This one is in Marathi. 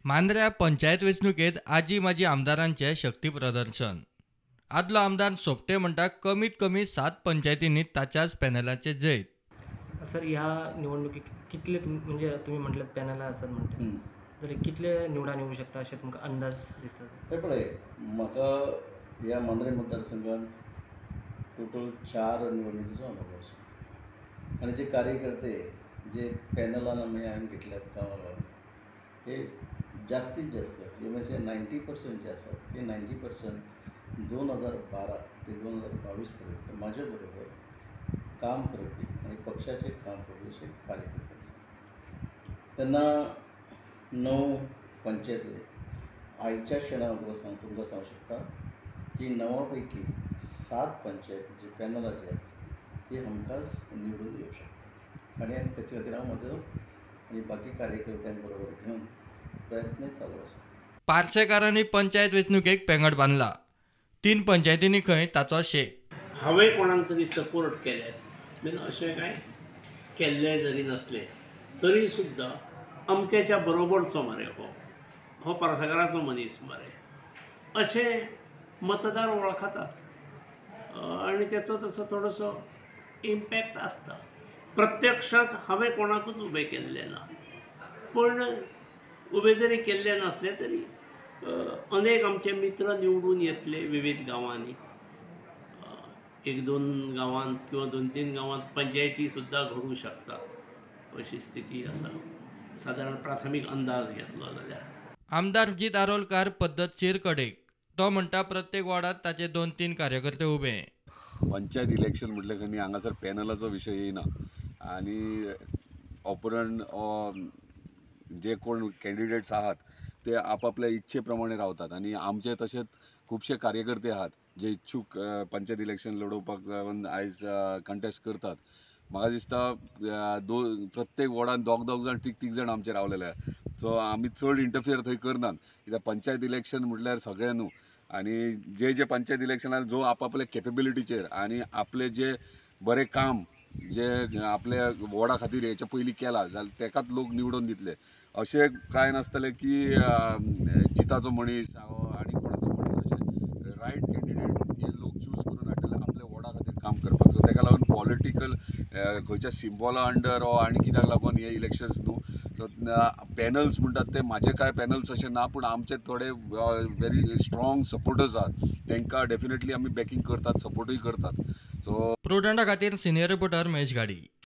मांद्र्या पंचायत वेंचणुकेत आजी माजी आमदारांचे शक्ती प्रदर्शन. आदलो आमदार सोपटे म्हणटा कमीत कमी 7 पंचायतींनी ताच्याच पॅनलाचे जैत. सर ह्या निवडणुकीक कितले म्हणजे तुम्ही म्हटलं पॅनल आसात म्हणटा तरी कितले निवडान येऊ शकता अशें तुमकां अंदाज दिसता? हे पळय, म्हाका ह्या मांद्रे मतदारसंघात टोटल 4 निवडणुकीचो अनुभव आसा आनी जे कार्यकर्ते जे पॅनलान हांवें घेतल्यात गांवांत हे जास्तीत जास्त म्हणजे 90% जे आसात हे 90% 2012 ते 2022 पर्यंत माझ्या बरोबर काम करपी आणि पक्षाचे काम करपी असे कार्यकर्ते आसात. तेन्ना 9 पंचायती आयच्या क्षणाक तुमकां सांगू शकता की 9 पैकी 7 पंचायतीचे पॅनलाचे हे हमखास निवडून येऊ शकतात आणि त्याच्या खातीर हांव म्हजो आणि बाकी कार्यकर्त्यां बरोबर घेवन प्रयत्न चालू आसा. पार्सेकारांनी पंचायत वेंचणुकेक पेंगड बांदला. 3 पंचायतींनी खंय ताचो शे. हांवें कोणाक तरी सपोर्ट केल्यात बीन अशें कांय केल्लें जरी नसलें तरी सुद्दां अमक्याच्या बरोबरचो मरे हो पार्सेकाराचो मनीस मरे अशें मतदार वळखतात आनी तेचो तसो थोडोसो इम्पॅक्ट आसता. प्रत्यक्षांत हांवें कोणाकूच उबें केल्लें ना, पूण उबें जरी केल्लें नासलें तरी अनेक आमचे मित्र निवडून येतले विविध गांवांनी. 1-2 गांवांत किंवा 2-3 गांवांत पंचायती सुद्दां घडूं शकतात अशी स्थिती आसा. सादारण प्राथमीक अंदाज घेतलो जाल्यार आमदार जीत आरोलकार पद्दतशीर कडेक. तो म्हणटा प्रत्येक वॉर्डात ताचे 2-3 कार्यकर्ते उबे. पंचायत इलेक्शन म्हटले की हांगासर पॅनलाचो विशय येयना आनी ऑपोनंट जे कोण कॅन्डिडेट्स आहात ते आपापल्या इच्छे प्रमाणे रावतात आनी आमचे तशेंच खुबशे कार्यकर्ते आहात जे इच्छूक पंचायत इलेक्शन लडोवपाक आयज कंटेस्ट करतात. म्हाका दिसता प्रत्येक वॉर्डान 2 जाण 3 जाण आमचे रावलेले आहा. सो आमी चड इंटरफियर थंय करनात कित्याक पंचायत इलेक्शन म्हटल्यार सगळें न्हू आनी जे पंचायत इलेक्शनार जो आपापल्या कॅपेबिलिटीचेर आनी आपले जे बरें काम जे आपल्या वॉर्डा खातीर हेच्या पयलीं केलां जाल्यार तेकाच लोक निवडून दितले अशें कांय नासतलें की जिताचो मनीस आनी कोणाचो मनीस अशें रायट कॅन्डिडेट हे लोक चूज करून हाडटले आपल्या वॉर्डा खातीर काम करपाक. सो ताका लागून पॉलिटिकल खंयच्या सिम्बॉला अंडर आनी कित्याक लागून हे इलेक्शन्स न्हू. सो पॅनल्स म्हणटात ते म्हाजे कांय पॅनल्स अशें ना, पूण आमचे थोडे व्हेरी स्ट्रॉंग सपोर्टर्स आहात तांकां डेफिनेटली आमी बॅकींग करतात, सपोर्टूय करतात. सो प्रुडंटा खातीर सिनियर रिपोर्टर महेश गाडी.